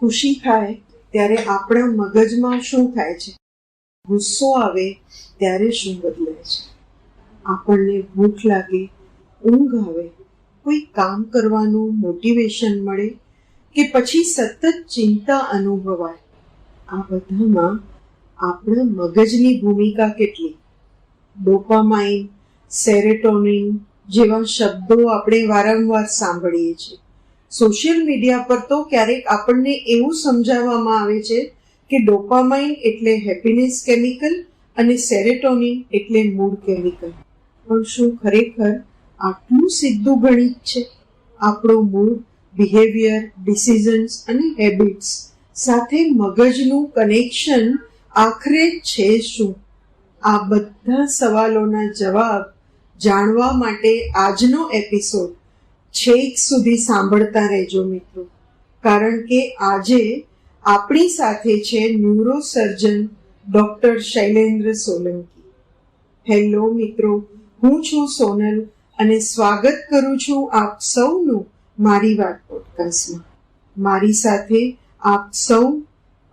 ખુશી થાય ત્યારે આપણા મગજમાં શું થાય છે, ગુસ્સો આવે ત્યારે શું બદલે છે, આપણને ભૂખ લાગે, ઊંઘ આવે, કોઈ કામ કરવાનું મોટિવેશન મળે કે પછી સતત ચિંતા અનુભવાય, આ બધામાં આપણા મગજની ભૂમિકા કેટલી? ડોપામાઇન, સેરેટોનિન જેવા શબ્દો આપણે વારંવાર સાંભળીએ છીએ. સોશિયલ મીડિયા પર તો ક્યારેક આપણને એવું સમજાવવામાં આવે છે કે ડોપામાઇન એટલે હેપીનેસ કેમિકલ અને સેરેટોનિન એટલે મૂડ કેમિકલ. પણ શું ખરેખર આટલું સીધું ગણિત છે? આપણો મૂડ, બિહેવિયર, ડિસિઝન્સ અને હેબિટ્સ સાથે મગજનું કનેક્શન આખરે છે શું? આ બધા સવાલોના જવાબ જાણવા માટે આજનો એપિસોડ છેક સુધી સાંભળતા રહેજો મિત્રો, કારણ કે આજે આપણી સાથે છે neurosurgeon doctor Shailendra Solanki. Hello મિત્રો, હું છું સોનલ અને સ્વાગત કરું છું આપ સૌનું મારી વાત પોડકાસ્ટમાં. મારી સાથે આપ સૌ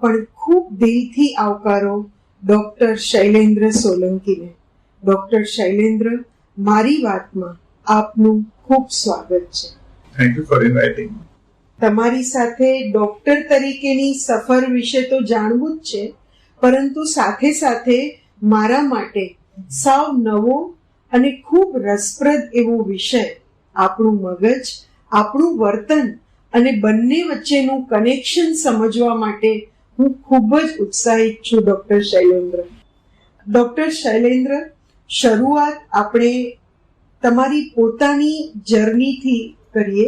પણ ખૂબ દિલથી આવકારો ડોક્ટર શૈલેન્દ્ર સોલંકીને. ડોક્ટર શૈલેન્દ્ર, મારી વાતમાં આપનું ખૂબ સ્વાગત છે. Thank you for inviting. તમારી સાથે ડોક્ટર તરીકેની સફર વિશે તો જાણવું જ છે, પરંતુ સાથે સાથે મારા માટે સાવ નવો અને ખૂબ રસપ્રદ એવો વિષય, આપણું મગજ, આપણું વર્તન અને બંને વચ્ચેનું કનેક્શન સમજવા માટે હું ખૂબ જ ઉત્સાહિત છું. ડોક્ટર શૈલેન્દ્ર, શરૂઆત આપણે તમારી પોતાની જર્નીથી કરીએ.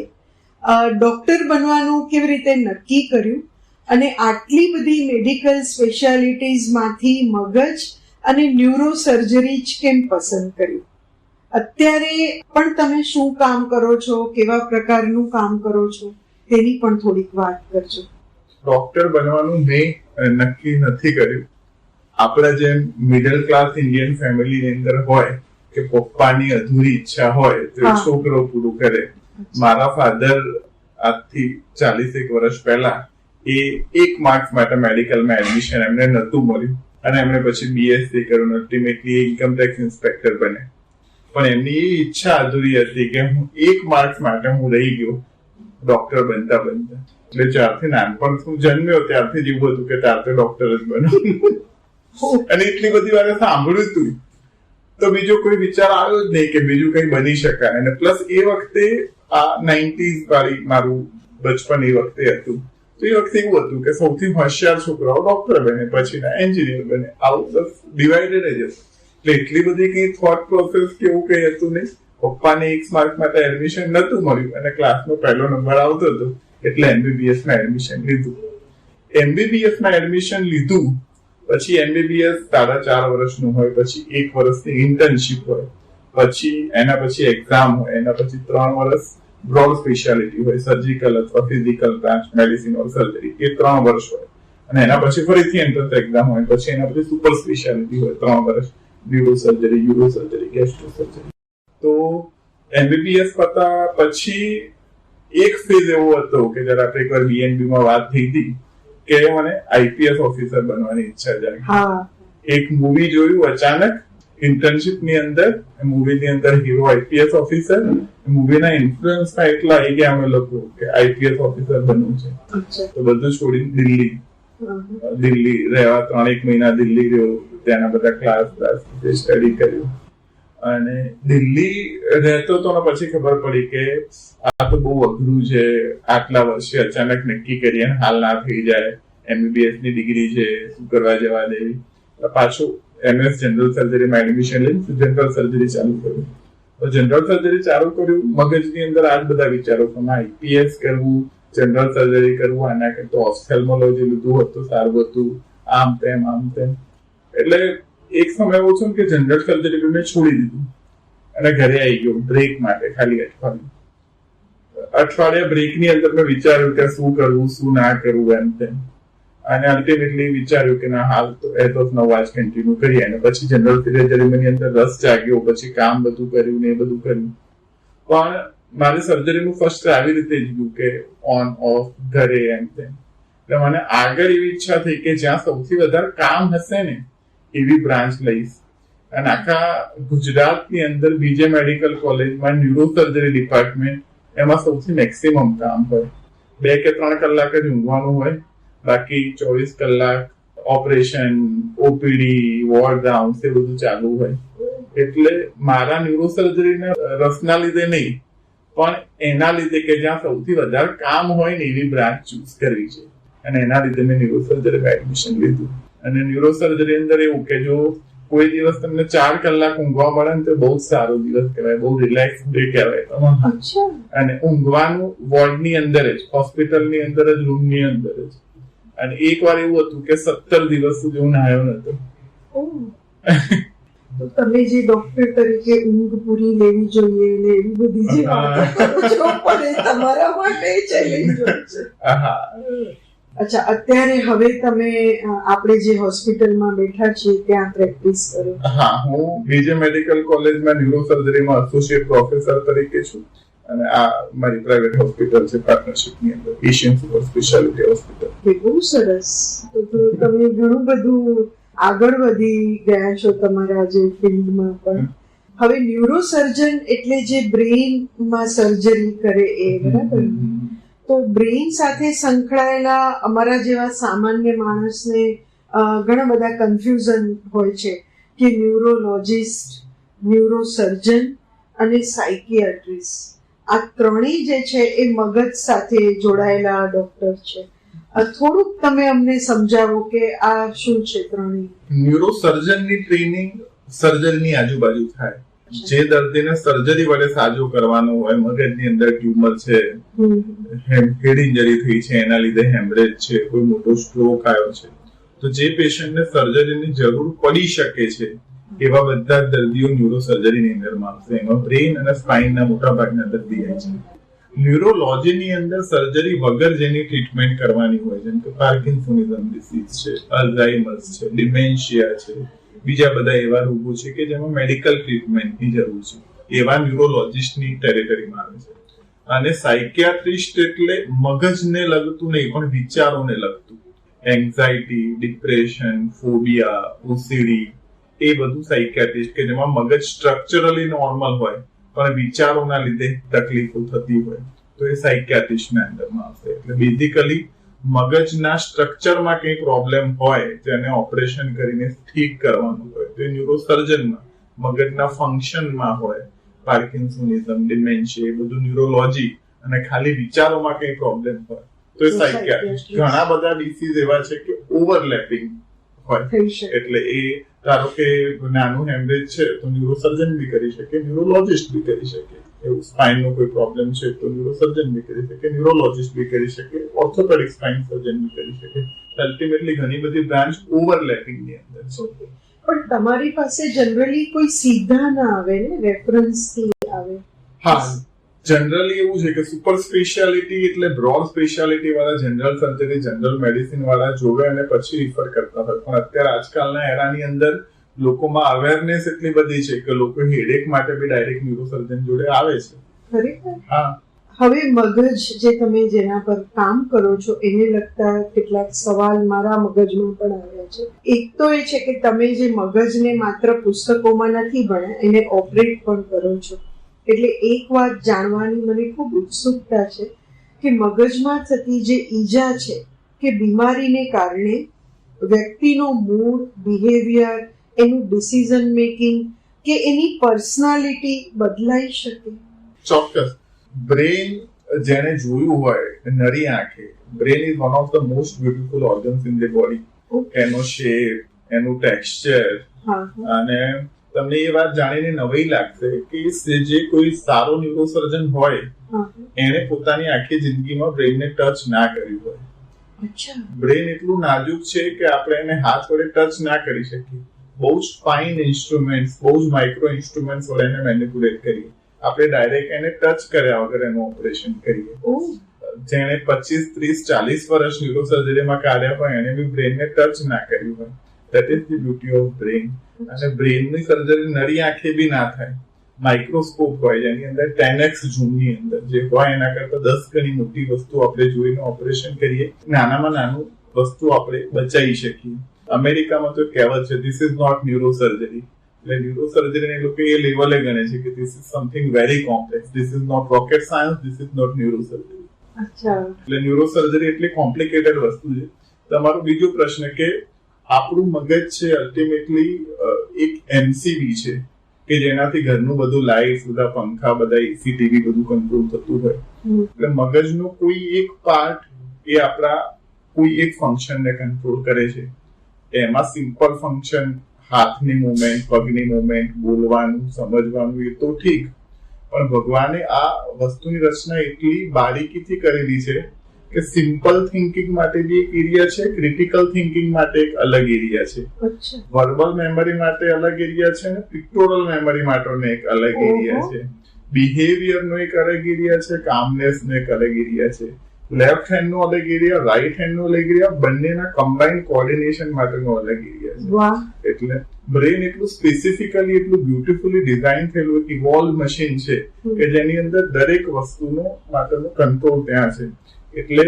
ડોક્ટર બનવાનું કેવી રીતે નક્કી કર્યું અને આટલી બધી મેડિકલ સ્પેશિયાલિટીઝમાંથી મગજ અને ન્યુરો સર્જરી જ કેમ પસંદ કર્યું? અત્યારે પણ તમે શું કામ કરો છો, કેવા પ્રકારનું કામ કરો છો, તેની પણ થોડીક વાત કરજો. ડોક્ટર બનવાનું મેં નક્કી નથી કર્યું. આપણા જેમ મિડલ ક્લાસ ઇન્ડિયન ફેમિલીની અંદર હોય કે પપ્પાની અધૂરી ઈચ્છા હોય તો છોકરો પૂરું કરે. મારા ફાધર આજથી 41 વર્ષ પહેલા એ 1 માર્ક્સ માટે મેડિકલમાં એડમિશન એમને નહોતું મળ્યું અને એમણે પછી બીએસસી કર્યું, અલ્ટિમેટલી ઇન્કમ ટેક્સ ઇન્સ્પેક્ટર બને. પણ એમની એ ઈચ્છા અધૂરી હતી કે હું 1 માર્ક્સ માટે હું રહી ગયો ડોક્ટર બનતા. એટલે જ્યારથી નાનપણથી હું જન્મ્યો ત્યારથી જ એવું હતું કે ત્યારથી ડોક્ટર જ બનો. અને એટલી બધી વાર સાંભળ્યું હતું તો બીજો કોઈ વિચાર આવ્યો જ નહીં કે બીજું કઈ બની શકાય. અને પ્લસ એ વખતે આ 90s વાળી મારું બચપન એ વખતે હતું. તો એ વખતે એવું હતું કે સૌથી હોશિયાર છોકરાઓ ડોક્ટર બને, પછી એન્જિનિયર બને, આવું બસ ડિવાઇડેડ જ હતું. એટલે એટલી બધી કઈ થોટ પ્રોસેસ કે એવું કઈ હતું નહીં. પપ્પાને 1 માર્ક માટે એડમિશન નતું મળ્યું અને ક્લાસનો પહેલો નંબર આવતો હતો એટલે એમબીબીએસ માં એડમિશન લીધું. એમબીબીએસ માં એડમિશન લીધું પછી એમબીબીએસ 4.5 વર્ષનું હોય, પછી 1 વર્ષની ઇન્ટર્નશીપ હોય, પછી એના પછી એક્ઝામ હોય, એના પછી 3 વર્ષ બ્રોડ સ્પેશિયાલિટી હોય, સર્જિકલ અથવા ફિઝિકલ બ્રાન્ચ, મેડિસિન ઓર સર્જરી, એ 3 વર્ષ હોય. અને એના પછી ફરીથી એન્ટ્રન્સ એક્ઝામ હોય, પછી એના પછી સુપર સ્પેશિયાલિટી હોય 3 વર્ષ, neuro surgery, euro surgery, gastro surgery. તો એમબીબીએસ પતા પછી એક ફેઝ એવો હતો કે જયારે આપણે એકવાર બીએનબી માં વાત થઈ હતી કે મને આઈપીએસ ઓફિસર બનવાની ઈચ્છા જાગી. એક મૂવી જોયું અચાનક ઇન્ટર્નશીપ ની અંદર. મૂવી ની અંદર હીરો આઈપીએસ ઓફિસર, મૂવીના ઇન્ફ્લુઅન્સમાં એટલા આવી ગયા અમે લોકો કે આઈપીએસ ઓફિસર બનવું છે. તો બધું છોડીને દિલ્હી રહેવા 3-1 મહિના દિલ્હી રહ્યો. ત્યાંના બધા ક્લાસ સ્ટડી કર્યું અને દિલ્હી રહેતો તો પછી ખબર પડી કે આ તો બહુ અઘરું છે. આટલા વર્ષે અચાનક નક્કી કરીએ હાલ ના થઈ જાય. એમબીબીએસ ની ડિગ્રી છે, શું કરવા જવા દેવી. પાછું એમએસ જનરલ સર્જરીમાં એડમિશન લઈને જનરલ સર્જરી ચાલુ કર્યું. જનરલ સર્જરી ચાલુ કર્યું, મગજની અંદર આ બધા વિચારો કે આઈપીએસ કરવું, જનરલ સર્જરી કરવું, આના કરતા ઓફથેલ્મોલોજી લીધું હતું સારું હતું, આમ તેમ. એટલે એક સમય એવો છે કે જનરલ સર્જરી મેં છોડી દીધું અને ઘરે આવી ગયો બ્રેક માટે. ખાલી અઠવાડિયા બ્રેકની અંદર મેં વિચાર્યું કે શું કરવું, શું ના કરવું, એમ તેમ. અને અલ્ટિમેટલી વિચાર્યું કે ના, હાલ તો એઝ ઓફ નાઉ આજ કન્ટિન્યુ કરીએ. અને પછી જનરલ સર્જરીની અંદર રસ જાગ્યો, પછી કામ બધું કર્યું ને એ બધું કર્યું. પણ મારી સર્જરીનું ફર્સ્ટ આવી રીતે જ ગયું કે ઓન ઓફ ઘરે એમ તેમ. એટલે મને આગળ એવી ઈચ્છા થઈ કે જ્યાં સૌથી વધારે કામ હશે ને એવી બ્રાન્ચ લઈશ, અને આખા ગુજરાતની અંદર બીજે મેડિકલ કોલેજમાં ન્યુરોસર્જરી ડિપાર્ટમેન્ટ એમાં સૌથી મેક્સિમમ કામ હોય. 2 કે 3 કલાક જ ઊંઘવાનું હોય, બાકી 24 કલાક ઓપરેશન, ઓપીડી, વોર્ડ રાઉન્ડ એ બધું ચાલુ હોય. એટલે મારા ન્યુરોસર્જરીના રસના લીધે નહીં, પણ એના લીધે કે જ્યાં સૌથી વધારે કામ હોય ને એવી બ્રાન્ચ ચૂઝ કરવી છે, અને એના લીધે મેં ન્યુરોસર્જરીમાં એડમિશન લીધું. અને ન્યુરોસર્જરી અંદર એવું કે જો કોઈ દિવસ તમને 4 કલાક ઊંઘવા મળે ને તો બહુ સારો દિવસ કહેવાય, બહુ રિલેક્સ ડે કહેવાય તમારો. અને ઊંઘવાનું વોર્ડની અંદર જ, હોસ્પિટલની અંદર જ, રૂમની અંદર જ. અને એક વાર એવું હતું કે 17 દિવસ સુધી હું નાયો નતો. તો તમે જે ડોક્ટર તરીકે ઊંઘ પૂરી લેવી જોઈએ ને એવી બધી જે વાતો કરો છો, પણ એ તમારા માટે ચેલેન્જ હોય છે. અચ્છા, અત્યારે હવે તમે આપણે જે હોસ્પિટલમાં બેઠા છીએ ત્યાં પ્રેક્ટિસ કરો? હા, હું બીજે મેડિકલ કોલેજમાં ન્યુરોસર્જરીમાં એસોસિએટ પ્રોફેસર તરીકે છું, અને આ મારી પ્રાઇવેટ હોસ્પિટલ છે પાર્ટનરશિપની અંદર, એશિયન સુપર સ્પેશિયાલિટી હોસ્પિટલ. બહુ સરસ. તો તમે ઘણું બધું આગળ વધી ગયા છો તમારા જે ફિલ્ડમાં પણ. હવે ન્યુરોસર્જન એટલે જે બ્રેઇનમાં સર્જરી કરે એ, બરાબર? તો બ્રેઇન સાથે સંકળાયેલા અમારા જેવા સામાન્ય માણસને ઘણા બધા કન્ફ્યુઝન હોય છે કે ન્યુરોલોજિસ્ટ, ન્યુરોસર્જન અને સાયકિયાટ્રિસ્ટ, આ ત્રણેય જે છે એ મગજ સાથે જોડાયેલા ડોક્ટર છે. થોડુંક તમે અમને સમજાવો કે આ શું છે ત્રણેય? ન્યુરોસર્જનની ટ્રેનિંગ સર્જરીની આજુબાજુ થાય. જે દર્દીને સર્જરી વડે સાજો કરવાનો હોય, મગજની અંદર ટ્યુમર છે, હેડ ઇન્જરી થઈ છે, એના લીધે હેમરેજ છે, કોઈ મોટો સ્ટ્રોક આવ્યો છે, તો જે પેશન્ટને સર્જરીની જરૂર પડી શકે છે એવા બધા દર્દીઓ ન્યુરોસર્જરીની અંદરમાં આવશે. એમાં બ્રેઇન અને સ્પાઇનના મોટા ભાગના દર્દી આવે છે. ન્યુરોલોજીની અંદર સર્જરી વગર જેની ટ્રીટમેન્ટ કરવાની હોય, જેમ કે પાર્કિન્સોનિઝમ ડિસીઝ છે, અલ્ઝાઇમર્સ છે, ડિમેન્શિયા છે, બીજા બધા એવા રોગો છે કે જેમાં મેડિકલ ટ્રીટમેન્ટની જરૂર છે, એવા ન્યુરોલોજીસ્ટની ટેરિટરીમાં આવે છે. અને સાયકિયાટ્રિસ્ટ એટલે મગજને લગતું નહીં પણ વિચારોને લગતું, એન્ઝાઇટી, ડિપ્રેશન, ફોબિયા, ઓસીડી, એ બધું સાયકિયાટ્રિસ્ટ કે જેમાં મગજ સ્ટ્રક્ચરલી નોર્મલ હોય પણ વિચારોના લીધે તકલીફો થતી હોય, તો એ સાયકિયાટ્રિસ્ટના અંદરમાં આવશે. એટલે બેઝિકલી મગજના સ્ટ્રક્ચરમાં કંઈ પ્રોબ્લેમ હોય તેને ઓપરેશન કરીને ઠીક કરવાનું હોય, તો એ ન્યુરોસર્જનમાં મગજના ફંક્શનમાં હોય, પાર્કિન્સોનિઝમ, ડિમેન્શિયા, એ બધું ન્યુરોલોજી, અને ખાલી વિચારોમાં કંઈ પ્રોબ્લેમ હોય તો એ સાયકિયાટ્રિસ્ટ. ઘણા બધા ડિસીઝ એવા છે કે ઓવરલેપિંગ હોય, એટલે એ ધારો કે નાનું હેમરેજ છે તો ન્યુરોસર્જન બી કરી શકે, ન્યુરોલોજીસ્ટ બી કરી શકે. એવું સ્પાઇનનો કોઈ પ્રોબ્લેમ છે તો ન્યુરોસર્જન બી કરી શકે, ન્યુરોલોજીસ્ટ બી કરી શકે, ઓર્થોપેડિક સ્પાઇન સર્જન બી કરી શકે. અલ્ટિમેટલી ઘણી બધી બ્રાન્ચ ઓવરલેપિંગની અંદર છે. પણ તમારી પાસે જનરલી કોઈ સીધા ના આવે ને, રેફરન્સથી આવે? હા, જનરલી એવું છે કે સુપર સ્પેશિયાલિટી એટલે બ્રોડ સ્પેશિયાલિટી વાળા જનરલ સર્જરી, જનરલ મેડિસિન વાળા જોવે અને પછી રિફર કરતા હોય. પણ અત્યારે આજકાલના એરાની અંદર લોકોમાં અવેરનેસ એટલી બધી છે કે લોકો હેડેક માટે બી ડાયરેક્ટ ન્યુરોસર્જન જોડે આવે છે. ખરેખર? હા. હવે મગજ જે તમે જેના પર કામ કરો છો એને લગતા કેટલાક સવાલ મારા મગજમાં પણ આવ્યા છે. એક તો એ છે કે તમે જે મગજને માત્ર પુસ્તકોમાં નથી ભણ્યા, એને ઓપરેટ પણ કરો છો. એટલે એક વાત જાણવાની મને ખૂબ ઉત્સુકતા છે કે મગજમાં થતી જે ઈજા છે કે બીમારીને કારણે વ્યક્તિનો મૂડ, બિહેવિયર, એનું ડિસિઝન મેકિંગ કે એની પર્સનાલિટી બદલાઈ શકે? ચોક્કસ. બ્રેન જેને જોયું હોય નરી આંખે, brain is one of the most beautiful organs in the body. એનો શેપ, એનું ટેક્સચર, અને તમને એ વાત જાણીને નવાઈ લાગશે કે જે કોઈ સારો ન્યુરોસર્જન હોય એને પોતાની આખી જિંદગીમાં બ્રેનને ટચ ના કર્યું હોય. બ્રેન એટલું નાજુક છે કે આપણે એને હાથ વડે ટચ ના કરી શકીએ. બહુ જ ફાઇન ઇન્સ્ટ્રુમેન્ટ્સ, બહુ જ માઇક્રો ઇન્સ્ટ્રુમેન્ટ્સ વડે એને મેનિપ્યુલેટ કરીએ. આપણે ડાયરેક્ટ એને ટચ કર્યા વગર એનું ઓપરેશન કરીએ. જેને 25, 30, 40 વર્ષ ન્યુરોસર્જરીમાં કાઢ્યા હોય એને બી બ્રેનને ટચ ના કર્યું હોય. That is the beauty of brain. અને બ્રેનની સર્જરી નરી આંખે બી ના થાય. માઇક્રોસ્કોપ હોય જેની અંદર 10x ઝૂમની અંદર જે હોય એના કરતા 10 ગણી મોટી વસ્તુ આપણે જોઈને ઓપરેશન કરીએ, નાનામાં નાનું વસ્તુ આપણે બચાવી શકીએ. અમેરિકામાં તો કહેવત છે, ધીસ ઇઝ નોટ ન્યુરોસર્જરી. એટલે ન્યુરોસર્જરી એ લોકો એ લેવલે ગણે છે કે this is something very complex, this is not rocket science, this is not neurosurgery. એટલે ન્યુરોસર્જરી એટલી કોમ્પ્લિકેટેડ વસ્તુ છે. તમારો બીજો પ્રશ્ન કે આપણું મગજ છે અલ્ટિમેટલી એક એમસીબી છે કે જેનાથી ઘરનું બધું લાઇટ, બધા પંખા, બધા એસી, ટીવી બધું કંટ્રોલ થતું હોય. એટલે મગજનો કોઈ એક પાર્ટ એ આપણા કોઈ એક ફંક્શનને કંટ્રોલ કરે છે. એમાં સિમ્પલ ફંક્શન હાથની મુવમેન્ટ, પગની મુવમેન્ટ, બોલવાનું, સમજવાનું એ તો ઠીક, પણ ભગવાને આ વસ્તુની રચના એટલી બારીકીથી કરેલી છે કે સિમ્પલ થિંકિંગ માટે બી એક એરિયા છે, ક્રિટિકલ થિંકિંગ માટે એક અલગ એરિયા છે, વર્બલ મેમરી માટે અલગ એરિયા છે અને પિક્ટોરલ મેમરી માટેનો એક અલગ એરિયા છે, બિહેવિયરનો એક અલગ એરિયા છે, કામનેસનો એક અલગ એરિયા છે, લેફ્ટ હેન્ડનો અલગ એરિયા, રાઈટ હેન્ડનો અલગ એરિયા, બંનેના કમ્બાઇન્ડ કોઓર્ડિનેશન માટેનો અલગ એરિયા છે. એટલે બ્રેન એટલું સ્પેસિફિકલી, એટલું બ્યુટીફુલી ડિઝાઇન થયેલું એક ઇવોલ્વ મશીન છે કે જેની અંદર દરેક વસ્તુનો માટેનો કંટ્રોલ ત્યાં છે. એટલે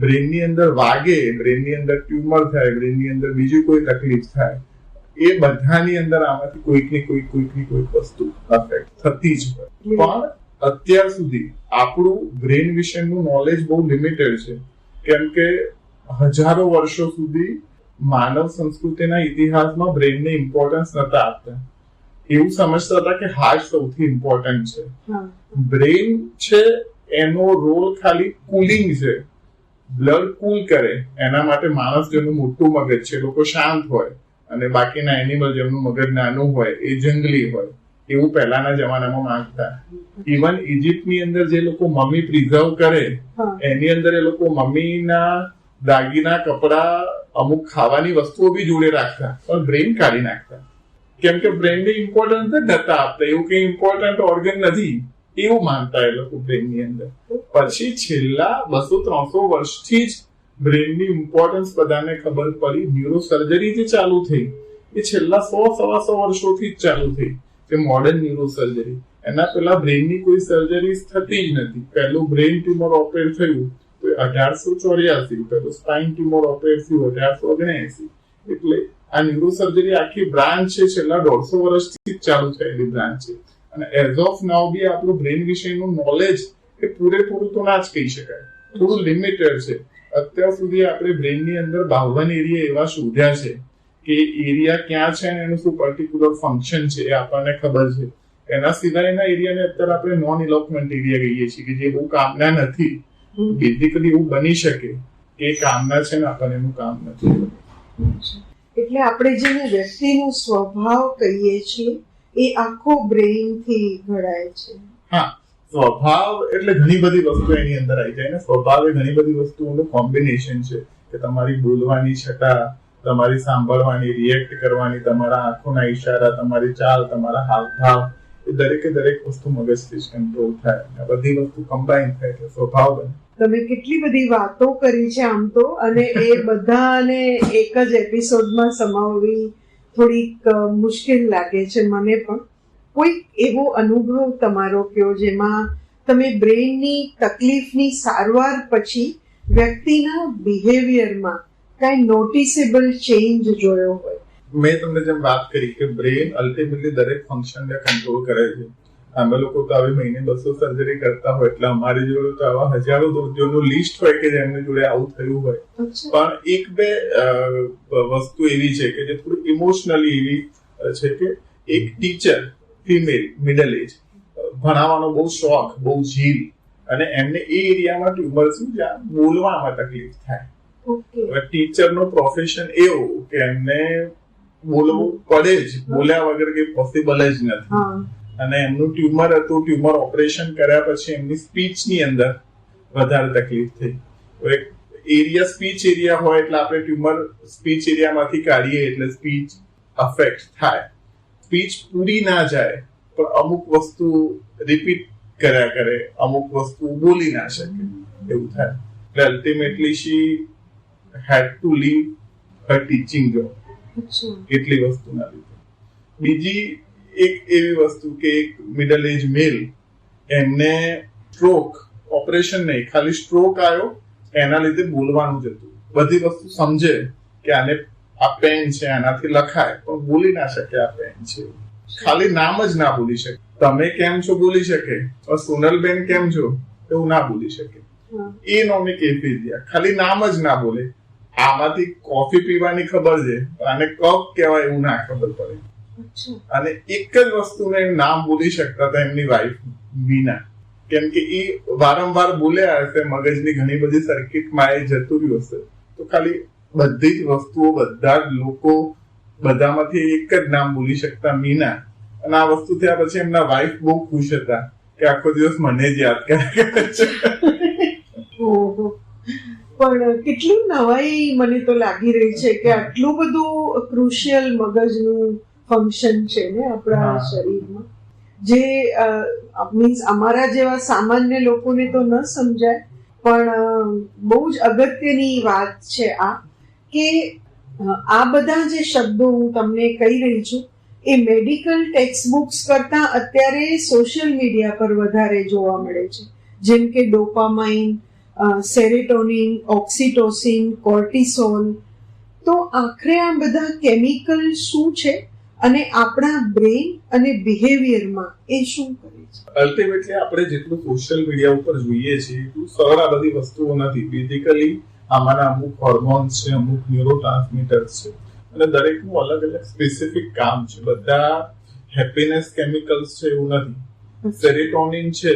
બ્રેનની અંદર વાગે, બ્રેનની અંદર ટ્યુમર થાય, બ્રેનની અંદર બીજી કોઈ તકલીફ થાય, એ બધાની અંદર આમાંથી કોઈકની કોઈક વસ્તુ અફેક્ટ થતી જ હોય. પણ અત્યાર સુધી આપણું બ્રેન વિશેનું નોલેજ બહુ લિમિટેડ છે, કેમ કે હજારો વર્ષો સુધી માનવ સંસ્કૃતિના ઇતિહાસમાં બ્રેનને ઇમ્પોર્ટન્સ નતા આપતા. એવું સમજતા હતા કે હાર્ટ સૌથી ઇમ્પોર્ટન્ટ છે. બ્રેન છે એનો રોલ ખાલી કુલિંગ છે, બ્લડ કુલ કરે. એના માટે માણસ જેનું મોટું મગજ છે લોકો શાંત હોય અને બાકીના એનિમલ જેમનું મગજ નાનું હોય એ જંગલી હોય, એવું પહેલાના જમાનામાં માંગતા. ઇવન ઇજિપ્તની અંદર જે લોકો મમ્મી પ્રિઝર્વ કરે એની અંદર એ લોકો મમ્મીના દાગીના, કપડા, અમુક ખાવાની વસ્તુઓ બી જોડે રાખતા, પણ બ્રેન કાઢી નાખતા, કેમ કે બ્રેનને ઇમ્પોર્ટન્સ જ નતા આપતા. એવું કઈ ઇમ્પોર્ટન્ટ ઓર્ગન નથી એવું માનતા એ લોકો બ્રેનની અંદર. પછી છેલ્લા 200-300 વર્ષથી જ બ્રેનની ઇમ્પોર્ટન્સ બધાને ખબર પડી. ન્યુરોસર્જરી જે ચાલુ થઈ એ છેલ્લા 100-125 વર્ષોથી જ ચાલુ થઈ, કે મોડર્ન ન્યુરોસર્જરી. એના પહેલા બ્રેનની કોઈ સર્જરી થતી જ નથી. પહેલું બ્રેન ટ્યુમર ઓપરેટ થયું 1884, પહેલું સ્પાઇન ટ્યુમર ઓપરેટ થયું 1879. એટલે આ ન્યુરોસર્જરી આખી બ્રાન્ચ છે છેલ્લા 150 વર્ષથી જ ચાલુ થયેલી બ્રાન્ચ છે. અને એઝ ઓફ નાઉ બી આપણું બ્રેન વિશેનું નોલેજ એ પૂરેપૂરું તો ના જ કહી શકાય, થોડું લિમિટેડ છે. અત્યાર સુધી આપણે બ્રેનની અંદર 52 એરિયા એવા શોધ્યા છે કે એરિયા ક્યાં છે અને એનું શું પર્ટિક્યુલર ફંક્શન છે એ આપણને ખબર છે. એના સિવાયના એરિયાને અત્યારે આપણે નોન ઇલોક્વન્ટ એરિયા કહીએ છીએ, કે જે બહુ કામના નથી. બેઝિકલી એવું બની શકે કે કામના છે ને આપણને એનું કામ નથી. એટલે આપણે જેને વ્યક્તિનો સ્વભાવ કહીએ છીએ એ આખો બ્રેઇન થી ઘડાય છે. હા, સ્વભાવ એટલે ઘણી બધી વસ્તુ એની અંદર આવી જાય ને. સ્વભાવ એ ઘણી બધી વસ્તુઓનું કોમ્બિનેશન છે, કે તમારી બોલવાની છટા, તમારી સાંભળવાની, રિએક્ટ કરવાની, તમારા આંખોના ઈશારા, તમારી ચાલ, તમારા હાવભાવ, એ દરેકે દરેક વસ્તુ મગજથી જ કંટ્રોલ થાય. આ બધી વસ્તુ કમ્બાઈન થાય એટલે સ્વભાવ બને. તમે કેટલી બધી વાતો કરી છે આમ તો, અને એ બધાને એક જ એપિસોડમાં સમાવવી થોડીક મુશ્કેલ લાગે છે મને પણ. કોઈ એવો અનુભવ તમારો કયો જેમાં તમે બ્રેઇનની તકલીફની સારવાર પછી વ્યક્તિના બિહેવિયરમાં કઈ નોટિસેબલ ચેન્જ જોયો હોય? મેં તમને જેમ વાત કરી કે બ્રેન અલ્ટિમેટલી દરેક ફંક્શનને કંટ્રોલ કરે છે. અમે લોકો તો હવે મહિને 200 સર્જરી કરતા હોય, એટલે અમારી જોડે તો આવા હજારો દર્દીઓનું લિસ્ટ હોય કે જેમની જોડે આવું થયું હોય. પણ એક બે વસ્તુ એવી છે કે જે થોડી ઇમોશનલી એવી છે કે એક ટીચર, ફિમેલ, મિડલ એજ, ભણાવવાનો બહુ શોખ, બહુ જીલ, અને એમને એ એરિયામાં ટ્યુમર છે જ્યાં બોલવામાં તકલીફ થાય. હવે ટીચરનો પ્રોફેશન એવું કે એમને બોલવું પડે જ, બોલ્યા વગર કે પોસિબલ જ નથી. અને એમનું ટ્યુમર હતું, ટ્યુમર ઓપરેશન કર્યા પછી એમની સ્પીચની અંદર વધારે તકલીફ થઈ. એરિયા સ્પીચ એરિયા હોય એટલે આપણે ટ્યુમર સ્પીચ એરિયામાંથી કાઢીએ એટલે સ્પીચ અફેક્ટ થાય. સ્પીચ પૂરી ના જાય પણ અમુક વસ્તુ રિપીટ કર્યા કરે, અમુક વસ્તુ બોલી ના શકે, એવું થાય. એટલે અલ્ટિમેટલી શી હેડ ટુ લીવ હર ટીચિંગ જોબ, એટલી વસ્તુના લીધે. બીજી એક એવી વસ્તુ કે એક મિડલ એજ મેલ, એમને સ્ટ્રોક, ઓપરેશન નહીં, ખાલી સ્ટ્રોક આવ્યો, એના લીધે બોલવાનું જ હતું. બધી વસ્તુ સમજે કે આને આ પેન છે, આનાથી લખાય, પણ બોલી ના શકે આ પેન છે. ખાલી નામ જ ના બોલી શકે. તમે કેમ છો બોલી શકે, સોનલબેન કેમ છો એવું ના બોલી શકે. એ નોમિક એફિઝિયા, ખાલી નામ જ ના બોલે. આમાંથી કોફી પીવાની ખબર છે, આને કપ કહેવાય એવું ના ખબર પડે. અને એક જ વસ્તુને નામ બોલી શકતા હતા એમની વાઈફ મીના, કેમ કે એ વારંવાર બોલ્યા હશે, મગજની ઘણી બધી સર્કિટમાં એ જતું રહ્યું હશે. તો ખાલી બધી જ વસ્તુઓ, બધા જ લોકો, બધામાંથી એક જ નામ બોલી શકતા મીના. અને આ વસ્તુ થયા પછી એમના વાઈફ બહુ ખુશ હતા કે આખો દિવસ મને જ યાદ કરે છે. પણ કેટલું નવાઈ મને તો લાગી રહી છે કે આટલું બધું ક્રુશિયલ મગજનું ફંક્શન છે ને આપણા શરીરમાં, જે મીન્સ અમારા જેવા સામાન્ય લોકોને તો ન સમજાય. પણ બહુ જ અગત્યની વાત છે આ, કે આ બધા જે શબ્દો હું તમને કહી રહી છું એ મેડિકલ ટેક્સ્ટ બુક્સ કરતા અત્યારે સોશિયલ મીડિયા પર વધારે જોવા મળે છે. જેમ કે ડોપામાઇન, સેરેટોનિન, ઓક્સિટોસિન, કોર્ટિસોલ. તો આખરે આ બધા કેમિકલ શું છે અને આપણા બ્રેન અને બિહેવિયરમાં એ શું કરે છે? અલ્ટિમેટલી આપણે જેટલું સોશિયલ મીડિયા ઉપર જોઈએ છીએ એટલું સરળ આ બધી વસ્તુઓ નથી. બેઝિકલી આમાંના અમુક હોર્મોન્સ છે, અમુક ન્યુરોટ્રાન્સમીટર્સ છે, અને દરેકનું અલગ અલગ સ્પેસિફિક કામ છે. બધા હેપીનેસ કેમિકલ્સ છે એવું નથી. સેરેટોનિન છે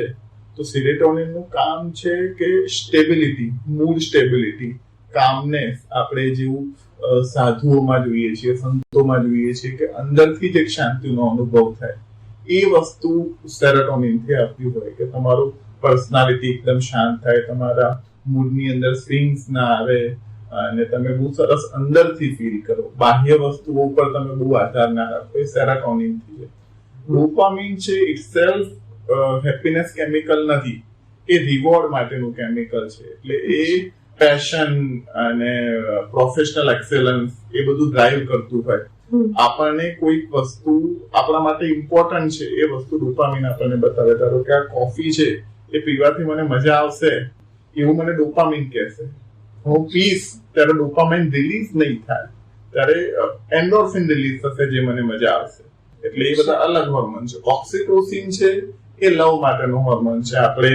તો સેરેટોનિન નું કામ છે કે સ્ટેબિલિટી, મૂડ સ્ટેબિલિટી, કામનેસ. આપણે જેવું સાધુઓમાં જોઈએ છીએ, સંતોમાં જોઈએ છીએ કે અંદરથી જ એક શાંતિનો અનુભવ થાય. એ વસ્તુ સેરોટોનિન થી આવતી હોય કે તમારું પર્સનાલિટી એકદમ શાંત થાય, તમારા મૂડની અંદર સ્વિંગ્સ ના આવે, અને તમે બહુ સરસ અંદરથી ફીલ કરો. બાહ્ય વસ્તુઓ ઉપર તમે બહુ આધાર ના રાખો. એ સેરોટોનિન થી છે. ડોપામિન છે ઇટસેલ્ફ હેપીનેસ કેમિકલ નથી, એ રિવોર્ડ માટેનું કેમિકલ છે. એટલે એ પેશન અને પ્રોફેશનલ એક્સેલન્સ એ બધું ડ્રાઈવ કરતું હોય. આપણને કોઈક વસ્તુ આપણા માટે ઇમ્પોર્ટન્ટ છે, એ વસ્તુ ડોપામિન આપણને બતાવે. ધારો કે આ કોફી છે એ પીવાથી મને મજા આવશે એવું મને ડોપામિન કહેશે. હું પીસ ત્યારે ડોપામિન રિલીઝ નહીં થાય, ત્યારે એન્ડોર્ફિન રિલીઝ થશે જે મને મજા આવશે. એટલે એ બધા અલગ હોર્મોન છે. ઓક્સિટોસિન છે એ લવ માટેનો હોર્મોન છે. આપણે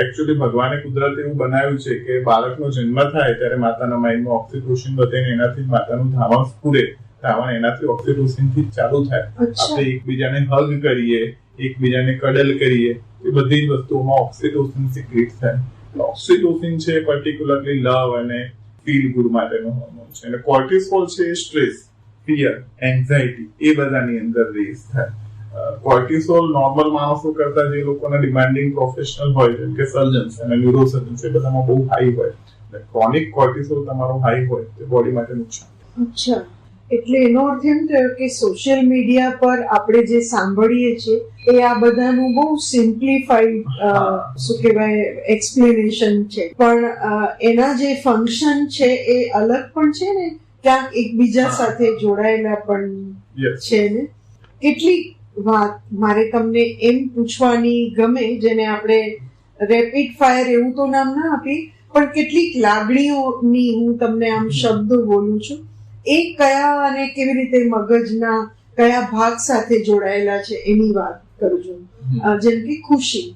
એકચ્યુઅલી ભગવાને કુદરત એવું બનાવ્યું છે કે બાળકનો જન્મ થાય ત્યારે માતાના માઇન્ડમાં ઓક્સિટોસિન વધે, એનાથી માતાનું ધાવણ સ્ફુરે. ધાવણ એનાથી ઓક્સિટોસિન થી ચાલુ થાય. આપણે એકબીજાને હગ કરીએ, એકબીજાને કડલ કરીએ, એ બધી જ વસ્તુઓમાં ઓક્સિટોસિન સિક્રેટ થાય. ઓક્સિટોસિન છે પર્ટિક્યુલરલી લવ અને ફીલ ગુડ માટેનો હોર્મોન છે. અને કોર્ટિસોલ છે સ્ટ્રેસ, ફિયર, એન્ઝાઇટી, એ બધાની અંદર રેઝ થાય. કોર્ટિસોલ નોર્મલ માણસો કરતા જે લોકોના ડિમાન્ડિંગ પ્રોફેશનલ હોય, જેમ કે સર્જન્સ અને ન્યુરોસર્જન્સ, એ બધામાં બહુ હાઈ હોય. ક્રોનિક કોર્ટિસોલ તમારો હાઈ હોય તો બોડી માટે નુકસાન. અચ્છા, એટલે એનો અર્થ એમ થયો કે સોશિયલ મીડિયા પર આપણે જે સાંભળીએ છીએ એ આ બધાનું બહુ સિમ્પ્લિફાઈડ શું કહેવાય એક્સપ્લેનેશન છે, પણ એના જે ફંક્શન છે એ અલગ પણ છે ને, ક્યાંક એકબીજા સાથે જોડાયેલા પણ છે ને. કેટલીક વાત મારે તમને એમ પૂછવાની ગમે, જેને આપણે રેપિડ ફાયર એવું તો નામ ના આપી, પણ કેટલીક લાગણીઓની હું તમને આમ શબ્દો બોલું છું, એ કયા અને કેવી રીતે મગજના કયા ભાગ સાથે જોડાયેલા છે એની વાત કરજો. જેમ કે ખુશી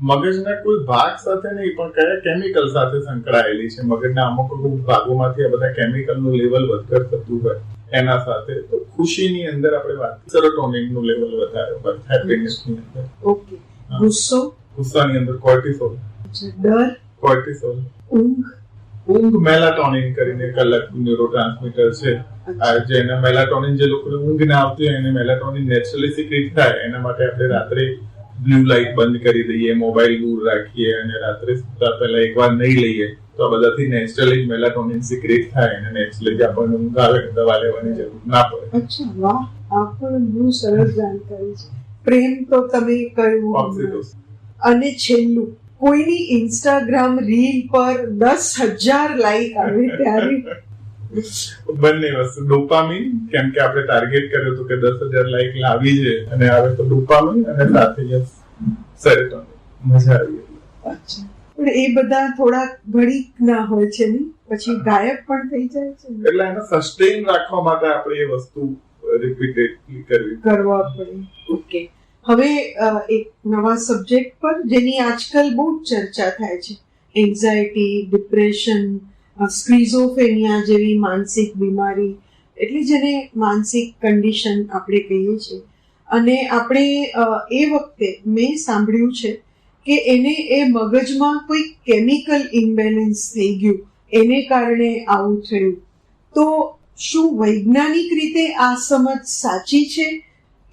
મગજના કોઈ ભાગ સાથે નહીં, પણ કયા કેમિકલ સાથે સંકળાયેલી છે. મગજના અમુક ભાગોમાંથી આ બધા કેમિકલનું લેવલ વધઘટ થતું હોય એના સાથે. તો ખુશીની અંદર આપણે વાત સેરોટોનિનનું લેવલ વધારે હોય, હેપીનેસની અંદર. ઓકે. ગુસ્સો, ગુસ્સાની અંદર કોર્ટિસોલ. ડર, કોર્ટિસોલ. ઊંઘ મેલાટોનિન કરીને એક અલગ ન્યુરોટ્રાન્સમીટર છે. જેને મેલાટોનિન, જે લોકોને ઊંઘ ના આવતી હોય એને મેલાટોનિન નેચરલી સિક્રેટ થાય. એના માટે આપણે રાત્રે બ્લુ લાઇટ બંધ કરી દઈએ, મોબાઈલ દૂર રાખીએ, અને રાત્રે સુતા પહેલા એકવાર નહીં લઈએ તો આ બધાથી નેચરલી મેલાટોનિન સિક્રેટ થાય અને નેચરલી આપણને ઊંઘ આવે, દવા લેવાની જરૂર ના પડે. અચ્છા, વાહ, આ પણ બહુ સરસ જાણકારી છે. પ્રેમ તો તમે કહ્યું. અને છેલ્લું, કોઈની ઇન્સ્ટાગ્રામ રીલ પર 10,000 લાઈક આવે ત્યારે બંને વસ્તુ, ડોપામીન કેમ કે આપણે ટાર્ગેટ કર્યો હતો કે 10,000 લાઈક લાવી છે અને આવે તો ડોપામીન અને સાથે સેરોટોનિન, મજા આવી. પણ એ બધા થોડા ઘડીક ના હોય છે ને, પછી ગાયબ પણ થઈ જાય છે, એટલે એને સસ્ટેઇન રાખવા માટે આપણે એ વસ્તુ રિપીટેડલી કરવા પડે. ઓકે, હવે એક નવા સબ્જેક્ટ પર જેની આજકાલ બહુ ચર્ચા થાય છે, એન્ઝાયટી, ડિપ્રેશન, સ્કિઝોફ્રેનિયા જેવી માનસિક બીમારી, એટલે જેને માનસિક કન્ડિશન આપણે કહીએ છીએ. અને આપણે એ વખતે મેં સાંભળ્યું છે કે એને એ મગજમાં કોઈ કેમિકલ ઇમ્બેલેન્સ થઈ ગયું, એને કારણે આવું થયું. તો શું વૈજ્ઞાનિક રીતે આ સમજ સાચી છે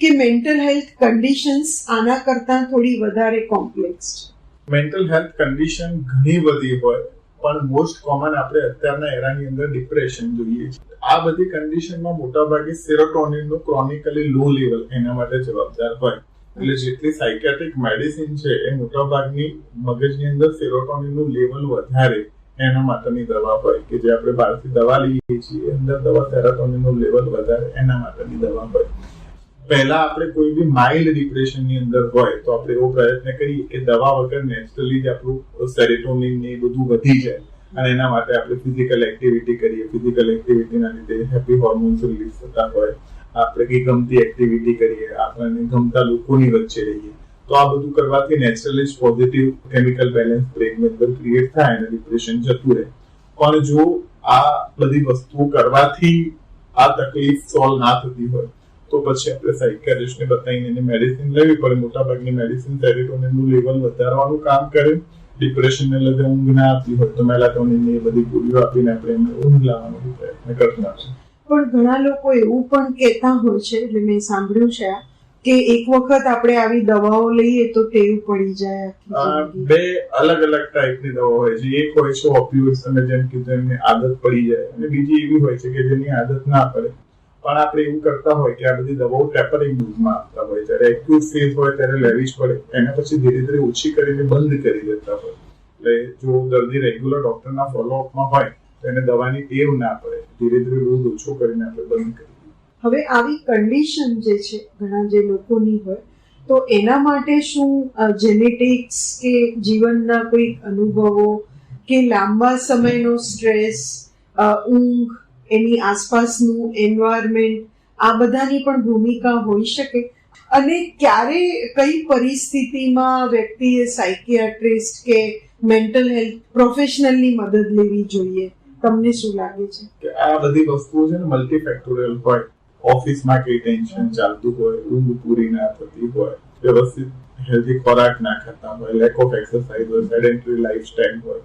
કે મેન્ટલ હેલ્થ કન્ડિશન્સ આના કરતા થોડી વધારે કોમ્પ્લેક્સ છે? મેન્ટલ હેલ્થ કન્ડિશન ઘણી બધી હોય, પણ મોસ્ટ કોમન આપણે અત્યારના એરાની અંદર ડિપ્રેશન જોઈએ છે. આ બધી કન્ડિશનમાં મોટાભાગે સેરોટોનિનનું ક્રોનિકલી લો લેવલ એના માટે જવાબદાર હોય. એટલે જેટલી સાયકિયાટ્રિક મેડિસિન છે એ મોટાભાગની મગજની અંદર સેરોટોનિનનું લેવલ વધારે એના માટેની દવા હોય, કે જે આપણે બહારથી દવા લઈએ છીએ અંદર દવા સેરોટોનિનનું લેવલ વધારે એના માટેની દવા હોય. પહેલા આપણે કોઈ બી માઇલ્ડ ડિપ્રેશનની અંદર હોય તો આપણે એવો પ્રયત્ન કરીએ કે દવા વગર નેચરલી જ આપણું સેરોટોનિન ને બધું વધી જાય અને એના માટે આપણે ફિઝિકલ એક્ટિવિટી કરીએ. ફિઝિકલ એક્ટિવિટીના લીધે હેપી હોર્મોન્સ રિલીઝ થતા હોય, આપણે કઈ ગમતી એક્ટિવિટી કરીએ, આપણને ગમતા લોકોની વચ્ચે રહીએ, તો આ બધું કરવાથી નેચરલી જ પોઝિટિવ કેમિકલ બેલેન્સ બ્રેઇનની અંદર ક્રિએટ થાય અને ડિપ્રેશન જતું રહે. પણ જો આ બધી વસ્તુઓ કરવાથી આ તકલીફ સોલ્વ ના થતી હોય તો પછી આપણે સાયકિયાટ્રિસ્ટને બતાવીને એની મેડિસિન લેવી પડે. મોટાભાગની મેડિસિન સેરોટોનિનનું લેવલ વધારવાનું કામ કરે. ડિપ્રેશનને લીધે ઊંઘ ના આપતી હોય તો મેલાટોનિન એ બધી ગોળીઓ આપીને આપણે એમને ઊંઘ લાવવાનો પ્રયત્ન કરતા છે. પણ ઘણા લોકો એવું પણ કહેતા હોય છે, એટલે મેં સાંભળ્યું છે કે એક વખત આપણે આવી દવાઓ લઈએ તો ટેવ પડી જાય. બે અલગ અલગ ટાઈપની દવાઓ હોય છે. એક હોય છે ઓપિયોઇડ્સ, અને જેમ કીધું એમની આદત પડી જાય, અને બીજી એવી હોય છે કે જેની આદત ના પડે પણ આપણે એવું કરતા હોય કે આ બધી દવાઓ ટેપરિંગ ડોઝમાં આપતા હોય. જ્યારે એક્યુટ ફેઝ હોય ત્યારે લેવી જ પડે, એના પછી ધીરે ધીરે ઓછી કરીને બંધ કરી દેતા હોય. એટલે જો દર્દી રેગ્યુલર ડોક્ટરના ફોલોઅપમાં હોય તો એને દવાની ટેવ ના પડે, ધીરે ધીરે ડોઝ ઓછો કરીને આપણે બંધ કરી દઈએ. હવે આવી કન્ડિશન જે છે ઘણા જે લોકોની હોય, તો એના માટે શું જેનેટિક્સ કે જીવનના કોઈ અનુભવો કે લાંબા સમયનો સ્ટ્રેસ, ઊંઘ, એની આસપાસનું એન્વાયરમેન્ટ, આ બધાની પણ ભૂમિકા હોઈ શકે? અને ક્યારે કઈ પરિસ્થિતિમાં વ્યક્તિએ સાયકિયાટ્રિસ્ટ કે મેન્ટલ હેલ્થ પ્રોફેશનલની મદદ લેવી જોઈએ? તમને શું લાગે છે? કે આ બધી વસ્તુઓ છે ને મલ્ટીફેક્ટોરિયલ હોય. ઓફિસમાં કઈ ટેન્શન ચાલતું હોય, ઊંઘ પૂરી ના થતી હોય, વ્યવસ્થિત હેલ્ધી ખોરાક ના ખાતા હોય, લેક ઓફ એક્સરસાઇઝ હોય, સેડેન્ટરી લાઈફસ્ટાઈલ હોય,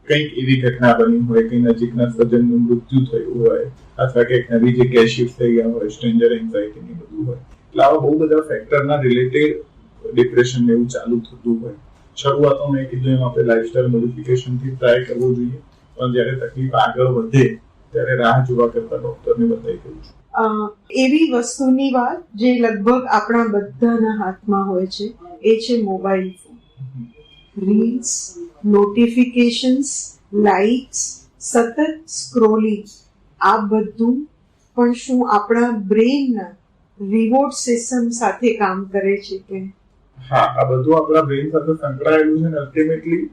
કંઈક એવી ઘટના બની હોય કે નજીકના સજ્જનનું મૃત્યુ થયું હોય, અથવા કંઈક નવી જગ્યાએ શિફ્ટ થઈ ગયા હોય, સ્ટ્રેન્જર એન્ઝાયટી બધું હોય. એટલે આવા બહુ બધા ફેક્ટરના રિલેટેડ ડિપ્રેશન એવું ચાલુ થતું હોય. શરૂઆતમાં મેં કીધું એમ આપણે લાઈફસ્ટાઈલ મોડિફિકેશનથી ટ્રાય કરવું જોઈએ, પણ જ્યારે તકલીફ આગળ વધે ત્યારે રાહ જોવા કરતા ડોક્ટરને બતાવી દેવું જોઈએ. એવી વસ્તુની વાત જે લગભગ આપણા બધાના હાથમાં હોય છે, એ છે mobile phone. Reels, notifications, likes, સતત સ્ક્રોલિંગ, આ બધું પણ શું આપણા બ્રેઇનના રિવોર્ડ સિસ્ટમ સાથે કામ કરે છે કે? હા, આ બધું આપણા બ્રેઇન સાથે સંકળાયેલું છે ને અલ્ટિમેટલી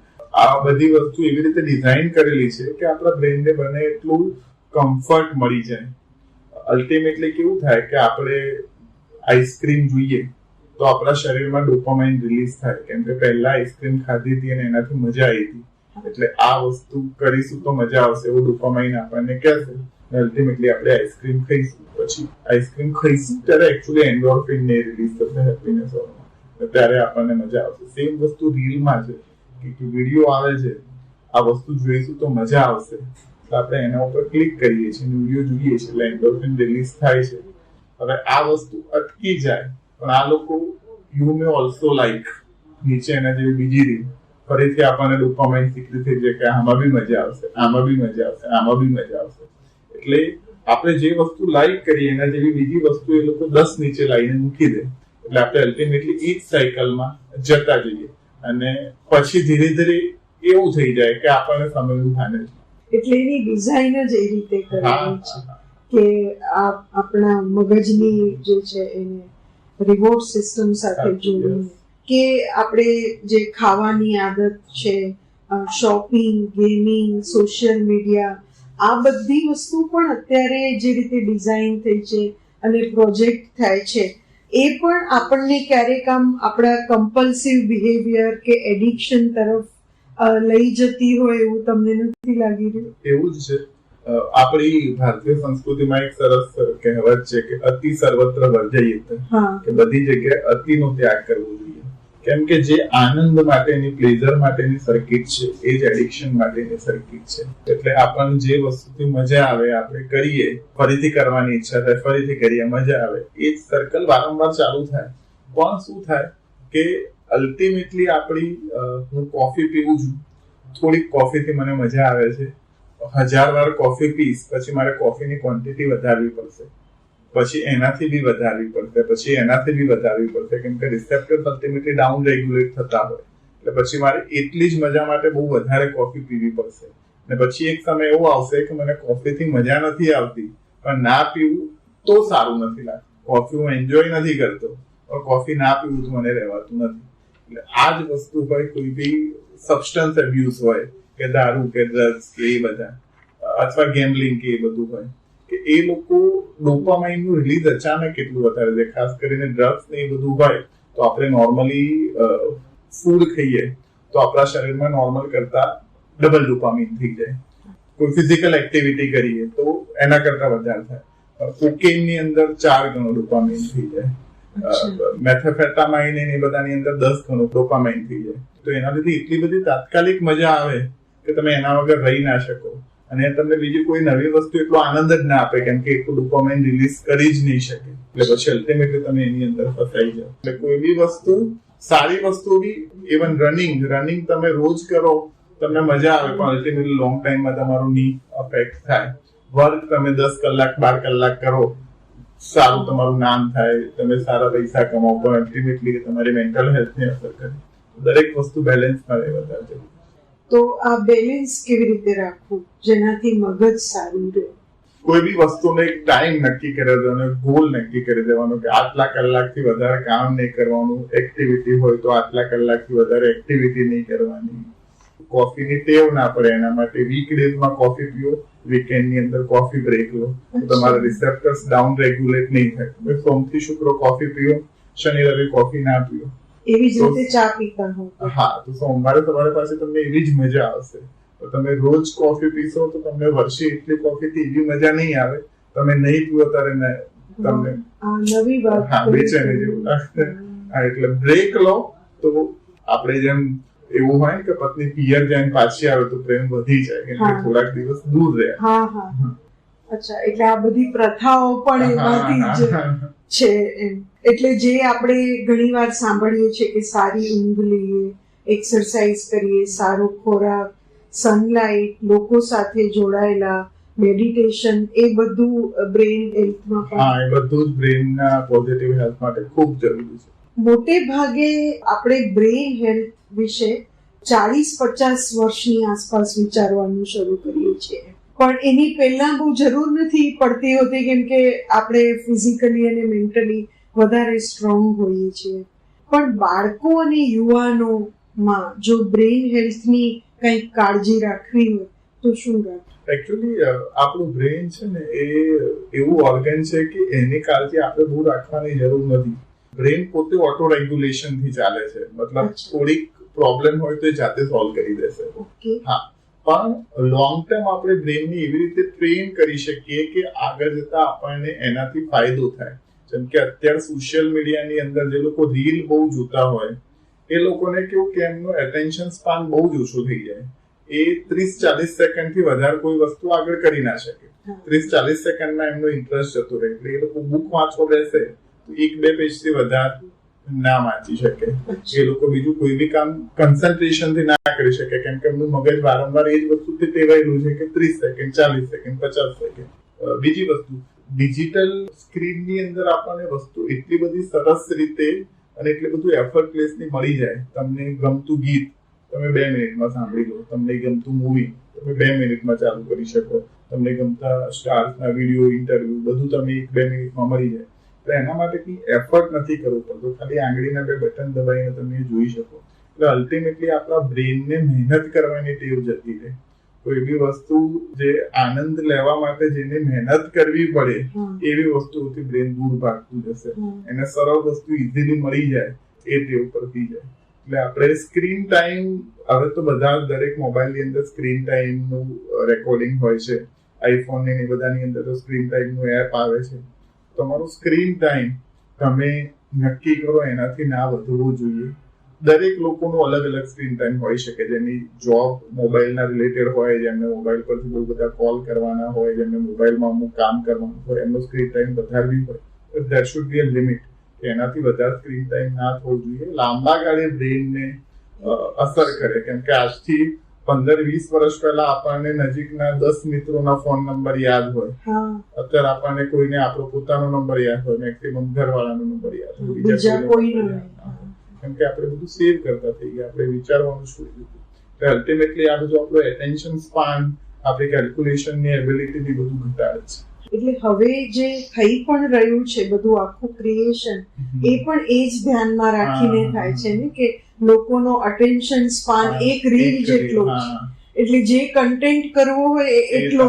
આ બધી વસ્તુ એવી રીતે ડિઝાઇન કરેલી છે કે આપણા બ્રેઇનને બને એટલું કમ્ફર્ટ મળી જાય. અલ્ટિમેટલી કેવું થાય કે આપણે આઈસ્ક્રીમ જોઈએ તો આપણા શરીરમાં ડોપામાઇન રિલીઝ થાય, કેમ કે પહેલા આઈસ્ક્રીમ ખાધી હતી અને એનાથી મજા આવી હતી, એટલે આ વસ્તુ કરીશું તો મજા આવશે એવું ડોપામાઇન આપણને કહેશે. અલ્ટિમેટલી આપણે આઈસ્ક્રીમ ખાઈશું, પછી આઈસ્ક્રીમ ખાઈશું ત્યારે એકચ્યુઅલી એન્ડોર્ફિન ને રિલીઝ થશે, હેપીનેસ હોર્મોન, ત્યારે આપણને મજા આવશે. સેમ વસ્તુ રીલમાં છે કે વિડીયો આવે છે, આ વસ્તુ જોઈશું તો મજા આવશે, આપણે એના ઉપર ક્લિક કરીએ છીએ, વિડીયો જોઈએ છીએ, એટલે એન્ડોર્ફિન રિલીઝ થાય છે. હવે આ વસ્તુ અટકી જાય, પણ આ લોકો યુ મે ઓલ્સો લાઈક નીચે એના જેવી બીજી રીલ ફરીથી આપણને ડોપામાઇન સિક્રેટ થઈ જાય કે આમાં બી મજા આવશે, આમાં બી મજા આવશે, આમાં બી મજા આવશે. એટલે આપણે જે વસ્તુ લાઈક કરીએ એના જેવી બીજી વસ્તુ એ લોકો 10 નીચે લાવીને મૂકી દે, એટલે આપણે અલ્ટિમેટલી એ જ સાયકલમાં જતા જઈએ અને પછી ધીરે ધીરે એવું થઈ જાય કે આપણને સમયનું ભાન જ. એટલે એની ડિઝાઇન જ એ રીતે કરેલી છે કે આપણા મગજની જે છે એને રિવોર્ડ સિસ્ટમ સાથે જોડીને કે આપણે જે ખાવાની આદત છે, શોપિંગ, ગેમિંગ, સોશિયલ મીડિયા, આ બધી વસ્તુ પણ અત્યારે જે રીતે ડિઝાઇન થઈ છે અને પ્રોજેક્ટ થાય છે એ પણ આપણને ક્યારેક આમ આપણા કમ્પલ્સિવ બિહેવિયર કે એડિક્શન તરફ લઈ જતી હોય એવું તમને નથી લાગી રહ્યું? એવું જ છે. આપણી ભારતીય સંસ્કૃતિમાં એક સરસ કહેવત છે કે અતિ સર્વત્ર વર્જયિત, કે બધી જગ્યાએ અતિનો ત્યાગ કરવો જોઈએ. કેમ કે જે આનંદ માટેની, પ્લેઝર માટેની સર્કિટ છે એ જ એડિક્શન માટેની સર્કિટ છે. એટલે આપણને જે વસ્તુથી મજા આવે આપણે કરીએ, ફરીથી કરવાની ઈચ્છા થાય, ફરીથી કરીએ, મજા આવે, એ જ સર્કલ વારંવાર ચાલુ થાય. પણ શું થાય કે અલ્ટિમેટલી આપણી હું કોફી પીવું છું, થોડીક કોફીથી મને મજા આવે છે, 1000 વાર કોફી પીસ પછી મારે કોફીની ક્વોન્ટિટી વધારવી પડશે, પછી એનાથી બી વધારવી પડશે, પછી એનાથી બી વધારવી પડશે, કેમ કે રિસેપ્ટર્સ અલ્ટિમેટલી ડાઉન રેગ્યુલેટ થતા હોય. એટલે પછી મારે એટલી જ મજા માટે બહુ વધારે કોફી પીવી પડશે. અને પછી એક સમય એવો આવશે કે મને કોફીથી મજા નથી આવતી, પણ ના પીવું તો સારું નથી લાગતું. કોફી હું એન્જોય નથી કરતો, પણ કોફી ના પીવું તો મને રહેવાતું નથી. એટલે આ જ વસ્તુ હોય, કોઈ બી સબસ્ટન્સ એબ્યુઝ હોય કે દારૂ કે ડ્રગ્સ કે એ બધા, અથવા ગેમ્બલિંગ કે એ બધું હોય, કે એ લોકો ડોપામાઇનનું રિલીઝ અચાનક એટલું વધારે છે. ખાસ કરીને ડ્રગ્સ ને એ બધું હોય તો આપણે નોર્મલી ફૂડ ખાઈએ તો આપણા શરીરમાં નોર્મલ કરતા ડબલ ડોપામાઇન થઈ જાય. કોઈ ફિઝિકલ એક્ટિવિટી કરીએ તો એના કરતા વધારે થાય. કોકેઇનની અંદર 4 ગણો ડોપામાઇન થઈ જાય. મેથેફેટામાઇન એ બધાની અંદર 10 ગણો ડોપામાઇન થઈ જાય. તો એના લીધે એટલી બધી તાત્કાલિક મજા આવે કે તમે એના વગર રહી ના શકો. અને તમને બીજી કોઈ નવી વસ્તુ એટલો આનંદ જ ના આપે, કેમ કે એટલું ડોપામાઇન રિલીઝ કરી જ નહીં શકે. એટલે પછી અલ્ટિમેટલી તમે એની અંદર ફસાઈ જાઓ. એટલે કોઈ બી વસ્તુ, સારી વસ્તુ બી, ઇવન રનિંગ તમે રોજ કરો, તમને મજા આવે, પણ અલ્ટિમેટલી લોંગ ટાઈમમાં તમારું ની અફેક્ટ થાય. વર્ક તમે 10 કલાક 12 કલાક કરો, સારું તમારું નામ થાય, તમે સારા પૈસા કમાઓ, પણ અલ્ટિમેટલી તમારી મેન્ટલ હેલ્થને અસર કરે. દરેક વસ્તુ બેલેન્સમાં રહેવા જોઈએ. તો આ બેલેન્સ કેવી રીતે રાખવું જેનાથી મગજ સારું રહે? કોઈ બી વસ્તુનો એક ટાઈમ નક્કી કરી દેવાનો, ગોલ નક્કી કરી દેવાનો કે આટલા કલાકથી વધારે કામ નહીં કરવાનું. એક્ટિવિટી હોય તો આટલા કલાકથી વધારે એક્ટિવિટી નહીં કરવાની. કોફીની ટેવ ના પડે એના માટે વીકડેઝમાં કોફી પીઓ, વીકેન્ડની અંદર કોફી બ્રેક લો, તો તમારા રિસેપ્ટર્સ ડાઉન રેગ્યુલેટ નહીં થાય. સોમથી શુક્ર કોફી પીઓ, શનિ રવિ કોફી ના પીઓ. એવી જ રીતે ચા પીતા હો, હા, તો સોમવારે તમારી પાસે તમને એવી જ મજા આવશે. તો તમે રોજ કોફી પીશો તો તમને વર્ષે એટલી કોફીથી એવી મજા નહીં આવે. તમે નહીં પીવો ત્યારે તમને નવી વાત, હા, બેચેની જેવું લાગશે. એટલે બ્રેક લો તો આપણે જેમ એવું હોય કે પત્ની પિયર જઈને પાછી આવે તો પ્રેમ વધી જાય, કેમ કે થોડાક દિવસ દૂર રહે. અચ્છા, એટલે આ બધી પ્રથાઓ પણ એમાંથી જ છે એમ. એટલે જે આપણે ઘણીવાર સાંભળીએ છીએ કે સારી ઊંઘ લઈએ, એક્સરસાઇઝ કરીએ, સારો ખોરાક, સનલાઇટ, લોકો સાથે જોડાયેલા, મેડિટેશન, એ બધું બ્રેઇન હેલ્થમાં એ બધું જ બ્રેઇનના પોઝિટિવ હેલ્થ માટે ખૂબ જરૂરી છે. મોટે ભાગે આપણે બ્રેઇન હેલ્થ વિશે 40-50 વર્ષની આસપાસ વિચારવાનું શરૂ કરીએ છીએ, પણ એની પહેલા બહુ જરૂર નથી પડતી હોતી, કેમ કે આપણે ફિઝિકલી અને મેન્ટલી વધારે સ્ટ્રોંગ હોઈએ છીએ. પણ બાળકો અને યુવાનોમાં જો બ્રેઇન હેલ્થની કંઈક કાળજી રાખવી હોય તો શું રાખવું? એકચ્યુઅલી આપણું બ્રેઇન છે ને એ એવું ઓર્ગન છે કે એની કાળજી આપણે બહુ રાખવાની જરૂર નથી. બ્રેઇન પોતે ઓટો રેગ્યુલેશન થી ચાલે છે. મતલબ થોડીક પ્રોબ્લેમ હોય તો એ જાતે સોલ્વ કરી દેશે. હા, પણ લોંગ ટર્મ આપણે બ્રેઇનને એવી રીતે ટ્રેન કરી શકીએ કે આગળ જતા આપણને એનાથી ફાયદો થાય. જેમ કે અત્યારે સોશિયલ મીડિયાની અંદર જે લોકો રીલ બહુ જોતા હોય એ લોકોને કેવું કે એમનું એટેન્શન સ્પાન બહુ જ ઓછું થઈ જાય. એ 30-40 સેકન્ડથી વધારે કોઈ વસ્તુ આગળ કરી ના શકે. 30-40 સેકન્ડમાં એમનો ઇન્ટરેસ્ટ જતો રહે. એટલે એ લોકો બુક વાંચવા બેસે તો 1-2 પેજથી વધારે ના વાંચી શકે. એ લોકો બીજું કોઈ બી કામ કન્સન્ટ્રેશનથી ના કરી શકે, કેમ કે એમનું મગજ વારંવાર એ જ વસ્તુથી ટેવાયેલું છે કે 30 સેકન્ડ, 40 સેકન્ડ, 50 સેકન્ડ. બીજી વસ્તુ, ડિજિટલ સ્ક્રીનની અંદર આપણને વસ્તુ એટલી બધી સરસ રીતે અને એટલું બધું એફર્ટલેસલી મળી જાય. તમને ગમતું ગીત તમે 2 મિનિટમાં સાંભળી લો, તમને ગમતું મૂવી તમે 2 મિનિટમાં ચાલુ કરી શકો. તમને ગમતા સ્ટાર્સના વિડીયો, ઇન્ટરવ્યુ બધું તમે 1-2 મિનિટમાં મળી જાય. એટલે એના માટે કંઈ એફર્ટ નથી કરવું પડતું, ખાલી આંગળીના 2 બટન દબાવીને તમે જોઈ શકો. એટલે અલ્ટિમેટલી આપણા બ્રેનને મહેનત કરવાની ટેવ જતી રહે. કોઈ એવી વસ્તુ જે આનંદ લેવા માટે જેને મહેનત કરવી પડે એવી વસ્તુઓથી બ્રેન દૂર ભાગતું જશે. એને સરળ વસ્તુ ઇઝીલી મળી જાય એ ટેવ પડતી જાય. એટલે આપણે સ્ક્રીન ટાઈમ, હવે તો બધા દરેક મોબાઈલની અંદર સ્ક્રીન ટાઈમનું રેકોર્ડિંગ હોય છે. આઈફોન ને બધાની અંદર તો સ્ક્રીન ટાઈમનું એપ આવે છે. તમારું સ્ક્રીન ટાઈમ તમે નક્કી કરો, એનાથી ના વધવું જોઈએ. દરેક લોકોનો અલગ અલગ સ્ક્રીન ટાઈમ હોઈ શકે. જેની જોબ મોબાઈલના રિલેટેડ હોય, જેમને મોબાઈલ પરથી બહુ બધા કોલ કરવાના હોય, જેમને મોબાઈલમાં અમુક કામ કરવાનું હોય, એમનો સ્ક્રીન ટાઈમ વધારે બી હોય. There should be a limit. એનાથી વધારે સ્ક્રીન ટાઈમ ના થવો જોઈએ. લાંબા ગાળે બ્રેનને અસર કરે. કેમ કે આજથી 15-20 વર્ષ પહેલા આપણને નજીકના 10 મિત્રોના ફોન નંબર યાદ હોય. અત્યારે આપણને કોઈને આપણો પોતાનો નંબર યાદ હોય, મેક્સિમમ ઘરવાળાનો નંબર યાદ હોય, બીજા કોઈનો. કેમ કે આપણે બધું સેવ કરતા થઈ ગયા, આપણે વિચારવાનું છોડી દીધું. એટલે અલ્ટિમેટલી આ બધું આપણું એટેન્શન સ્પાન, આપણી કેલ્ક્યુલેશનની એબિલિટી બધું ઘટાડે છે. એટલે હવે જે થઈ પણ રહ્યું છે બધું આખું ક્રિએશન, એ પણ એ જ ધ્યાનમાં રાખીને થાય છે ને, કે લોકોનો અટેન્શન સ્પાન એક રીલ જેટલો છે. એટલે જે કન્ટેન્ટ કરવો હોય એટલો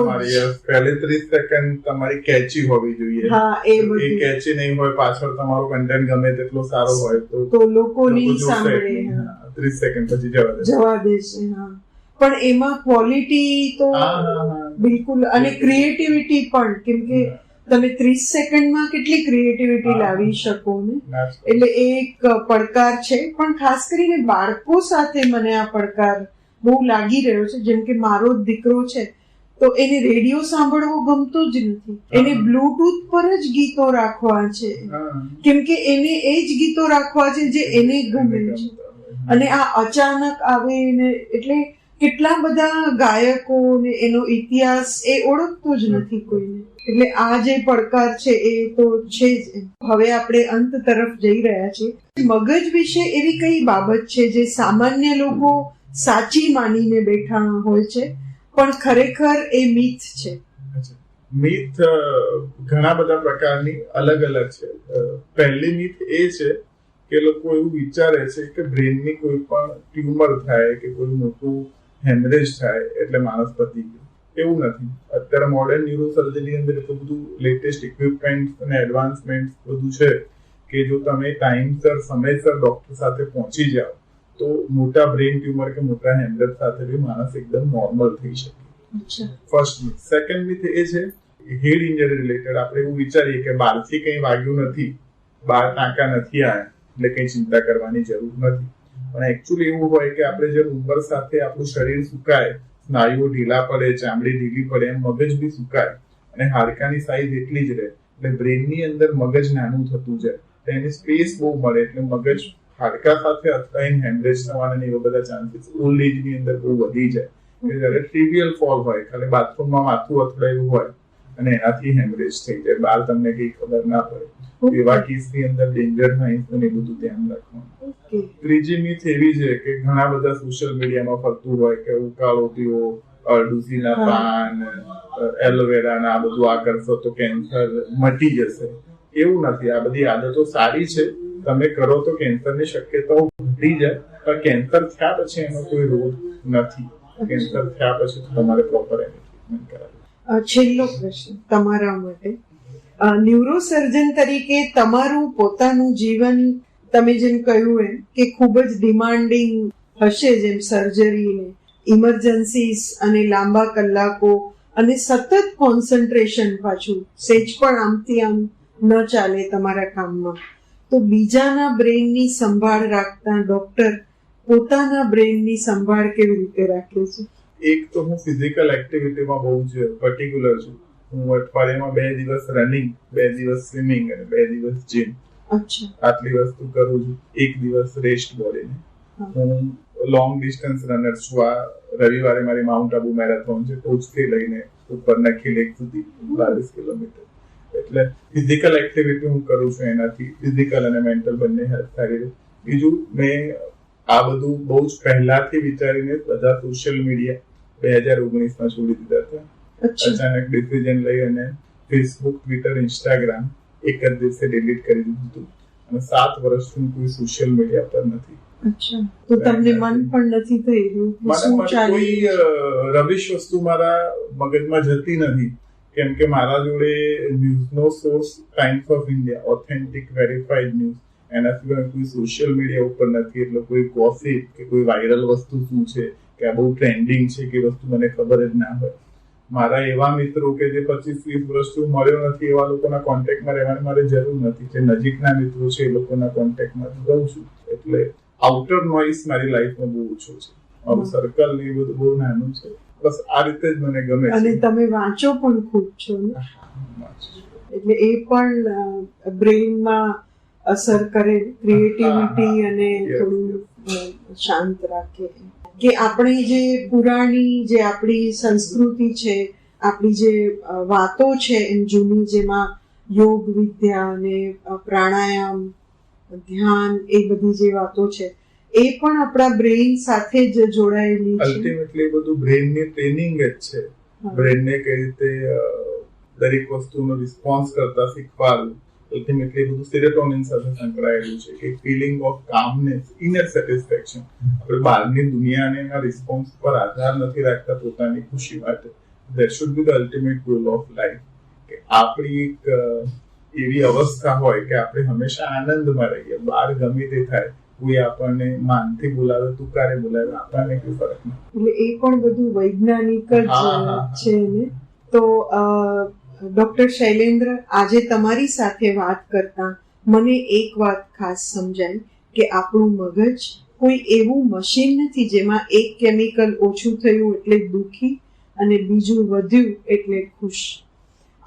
પહેલે 30 સેકન્ડ તમારી કેચી હોવી જોઈએ. એ કેચી નહીં હોય, પાછળ તમારો કન્ટેન્ટ ગમે તેટલો સારો હોય તો લોકો નહીં સાંભળે. 30 સેકન્ડ પછી જવા દે છે. પણ એમાં ક્વોલિટી તો બિલકુલ, અને ક્રિએટિવિટી પણ, કેમ કે તમે 30 સેકન્ડમાં કેટલી ક્રિએટિવિટી લાવી શકો ને. એટલે એ એક પડકાર છે. પણ ખાસ કરીને બાળકો સાથે મને આ પડકાર બહુ લાગી રહ્યો છે. જેમ કે મારો જ દીકરો છે, તો એને રેડિયો સાંભળવો ગમતો જ નથી. એને બ્લુટૂથ પર જ ગીતો રાખવા છે, કેમ કે એને એ જ ગીતો રાખવા છે જે એને ગમે છે. અને આ અચાનક આવે ને, એટલે કેટલા બધા ગાયકો ને એનો ઇતિહાસ એ ઓળખતો જ નથી કોઈને. એટલે આ જે પડકાર છે એ તો છે જ. હવે આપણે અંત તરફ જઈ રહ્યા છીએ. મગજ વિશે એવી કઈ બાબત છે જે સામાન્ય લોકો સાચી માનીને બેઠા હોય છે, પણ ખરેખર એ મિથ છે? મિથ ઘણા બધા પ્રકારની અલગ અલગ છે. પહેલી મિથ એ છે કે લોકો એવું વિચારે છે કે બ્રેનની કોઈ પણ ટ્યુમર થાય કે કોઈ મોટું હેમરેજ થાય એટલે માણસ પતી ગયો. એવું નથી. અત્યારે મોડર્ન ન્યુરોસર્જરીની અંદર એટલું બધું લેટેસ્ટ ઇક્વિપમેન્ટ અને એડવાન્સમેન્ટ બધું છે કે જો તમે ટાઈમસર સમયસર ડોક્ટર સાથે પહોંચી જાઓ તો મોટા બ્રેન ટ્યુમર કે મોટા હેમરેજ સાથે બી માણસ એકદમ નોર્મલ થઈ શકે. First myth. સેકન્ડ મિથ એ છે હેડ ઇન્જરી રિલેટેડ. આપણે એવું વિચારીએ કે બહારથી કંઈ વાગ્યું નથી, બહાર ટાંકા નથી આવ્યા એટલે કંઈ ચિંતા કરવાની જરૂર નથી. પણ એકચ્યુઅલી એવું હોય કે આપણે જે ઉંમર સાથે આપણું શરીર સુકાય, સ્નાયુઓ ઢીલા પડે, ચામડી ઢીલી પડે, એમ મગજ બી સુકાય અને હાડકાની સાઈઝ એટલી જ રહે. એટલે બ્રેનની અંદર મગજ નાનું થતું જાય, એની સ્પેસ બહુ મળે, એટલે મગજ હાડકા સાથે અથડાઈને હેમરેજ થવાના એવા બધા ચાન્સીસ ઓલ્ડ એજની અંદર બહુ વધી જાય. જ્યારે ટ્રિવિયલ ફોલ હોય, ખાલી બાથરૂમમાં માથું અથડાયું હોય અને એનાથી હેમરેજ થઈ જાય, બહાર તમને કઈ ખબર ના પડે, એવા કેસની અંદર ડેન્જર સાઇન્સ અને બધું ધ્યાન રાખવાનું. ત્રીજી મિથ એવી છે કે ઘણા બધા સોશિયલ મીડિયામાં ફરતું હોય કે ઉકાળો પીવો, અરડુસીના પાન, એલોવેરા ના બધું આ કરશો તો કેન્સર મટી જશે. એવું નથી. આ બધી આદતો સારી છે, તમે કરો તો કેન્સરની શક્યતાઓ ઘટી જાય, પણ કેન્સર થયા પછી એનો કોઈ રોગ નથી. કેન્સર થયા પછી તમારે પ્રોપર એની ટ્રીટમેન્ટ કરાવવી. છેલ્લો પ્રશ્ન તમારા માટે. ન્યુરોસર્જન તરીકે તમારું પોતાનું જીવન, તમે જેમ કહ્યું એમ કે ખૂબ જ ડિમાન્ડિંગ હશે, જેમ સર્જરી ને ઇમરજન્સીસ અને લાંબા કલાકો અને સતત કોન્સન્ટ્રેશન, પાછું સેજ પણ આમથી આમ ન ચાલે તમારા કામમાં, તો બીજાના બ્રેનની સંભાળ રાખતા ડોક્ટર પોતાના બ્રેનની સંભાળ કેવી રીતે રાખે છે? એક તો હું ફિઝિકલ એક્ટિવિટીમાં બહુ જ પર્ટિક્યુલર છું. હું અઠવાડિયામાં 2 દિવસ રનિંગ, 2 દિવસ સ્વિમિંગ અને 2 દિવસ જીમ. આટલી વસ્તુ કરું છું. 1 દિવસ રેસ્ટ બોડીને. હું લોંગ ડિસ્ટન્સ રનર છું. આ રવિવારે મારી માઉન્ટ આબુ મેરેથોન છે, ટોચથી લઈને ઉપરના ખીલેક સુધી 22 કિલોમીટર. એટલે ફિઝિકલ એક્ટિવિટી હું કરું છું, એનાથી ફિઝિકલ અને મેન્ટલ બંને હેલ્થ સારી રહે. બીજું, મેં આ બધું બહુ જ પહેલાથી વિચારીને બધા સોશિયલ મીડિયા 2019માં છોડી દીધા હતા. અચ્છા. અચાનક ડિસિઝન લઈ અને ફેસબુક, ટ્વિટર, ઇન્સ્ટાગ્રામ એક જ દિવસે ડિલીટ કરી દીધું હતું અને 7 વર્ષથી કોઈ સોશિયલ મીડિયા પર નથી. અચ્છા, તો તમને મન પણ નથી થઈ રહ્યું કે શું ચાલી કોઈ રવિશ વસ્તુ મારા મગજમાં જતી નથી, કેમ કે મારા જોડે ન્યૂઝનો source Times of India, authentic verified news, એના સિવાય કોઈ સોશિયલ મીડિયા ઉપર નથી. એટલે કોઈ ગોસિપ કે કોઈ વાયરલ વસ્તુ શું છે કે આ બહુ ટ્રેન્ડિંગ છે કે વસ્તુ મને ખબર જ ના હોય. મારા એવા મિત્રો કે જે 25-20 વર્ષથી મળ્યો નથી એવા લોકોના કોન્ટેક્ટમાં રહેવાની મારે જરૂર નથી. જે નજીકના મિત્રો છે એ લોકોના કોન્ટેક્ટમાં રહું છું. એટલે આઉટર નોઇઝ મારી લાઈફમાં બહુ ઓછો છે. મારું સર્કલ ને એ બધું બહુ નાનું છે. બસ આ રીતે જ મને ગમે છે. અને તમે વાંચો પણ ખૂબ છો ને, એટલે એ પણ બ્રેઇનમાં અસર કરે, ક્રિએટિવિટી અને થોડું શાંત રાખે. કે આપણી જે પુરાણી જે આપણી સંસ્કૃતિ છે, આપણી જે વાતો છે એમ જૂની, જેમાં યોગ વિદ્યા અને પ્રાણાયામ, ધ્યાન, એ બધી જે વાતો છે એ પણ આપણા બ્રેઇન સાથે જ જોડાયેલી છે. અલ્ટિમેટલી બધું બ્રેઇનની ટ્રેનિંગ જ છે. બ્રેઇનને કઈ રીતે દરેક વસ્તુનો રિસ્પોન્સ કરતા શીખવાડવું. અલ્ટિમેટલી બધું સેરોટોનિન સાથે સંકળાયેલું છે કે feeling of calmness, inner satisfaction. આપણે બહારની દુનિયાને એના રિસ્પોન્સ પર આધાર નથી રાખતા પોતાની ખુશી માટે. That should be the ultimate goal of life. કે આપણી એક એવી અવસ્થા હોય કે આપણે હંમેશા આનંદમાં રહીએ. બહાર ગમે તે થાય, કોઈ આપણને માનથી બોલાવે, તુકારે બોલાવે, આપણને કોઈ ફરક નથી. એટલે એ પણ બધું વૈજ્ઞાનિક જ છે ને. તો ડોક્ટર શૈલેન્દ્ર, આજે તમારી સાથે વાત કરતા મને એક વાત ખાસ સમજાય કે આપણું મગજ કોઈ એવું મશીન નથી જેમાં એક કેમિકલ ઓછું થયું એટલે દુઃખી અને બીજું વધ્યું એટલે ખુશ.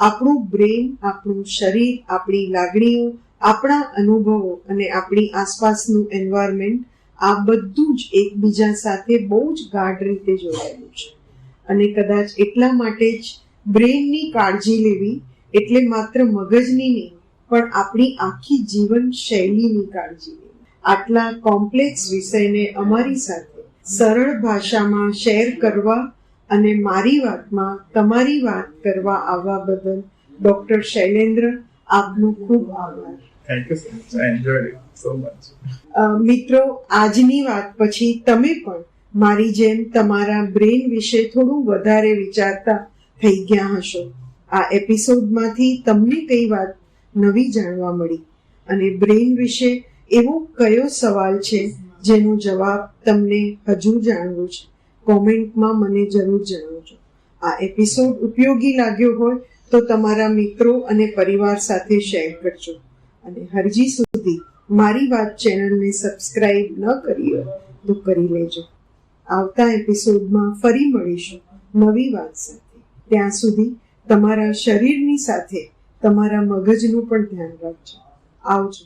આપણું બ્રેઇન, આપણું શરીર, આપણી લાગણીઓ, આપણા અનુભવો અને આપણી આસપાસનું એન્વાયરમેન્ટ, આ બધું જ એકબીજા સાથે બહુ જ ગાઢ રીતે જોડાયેલું છે. અને કદાચ એટલા માટે જ બ્રેઇનની કાળજી લેવી એટલે માત્ર મગજની નહીં, પણ આપણી આખી જીવન શૈલીની કાળજી લેવી. આટલા કોમ્પ્લેક્સ વિષયને અમારી સાથે સરળ ભાષામાં શેર કરવા અને મારી વાતમાં તમારી વાત કરવા આવવા બદલ ડોક્ટર શૈલેન્દ્ર, આપનો ખૂબ આભાર. Thank you so much. I enjoyed it so much. મિત્રો, આજની વાત પછી તમે પણ મારી જેમ તમારા બ્રેઇન વિશે થોડું વધારે વિચારતા થઈ ગયા હશો. આ એપિસોડમાંથી તમને કઈ વાત નવી જાણવા મળી અને બ્રેઇન વિશે એવો કયો સવાલ છે જેનો જવાબ તમને હજુ જાણવો છે? કોમેન્ટમાં મને જરૂર જણાવજો. આ એપિસોડ ઉપયોગી લાગ્યો હોય તો તમારા મિત્રો અને પરિવાર સાથે શેર કરજો. અને હજી સુધી મારી વાત ચેનલને સબસ્ક્રાઇબ ન કરી હોય તો કરી લેજો. આવતા એપિસોડમાં ફરી મળીશું નવી વાત સાથે. ત્યાં સુધી તમારા શરીરની સાથે તમારા મગજનું પણ ધ્યાન રાખજો. આવજો.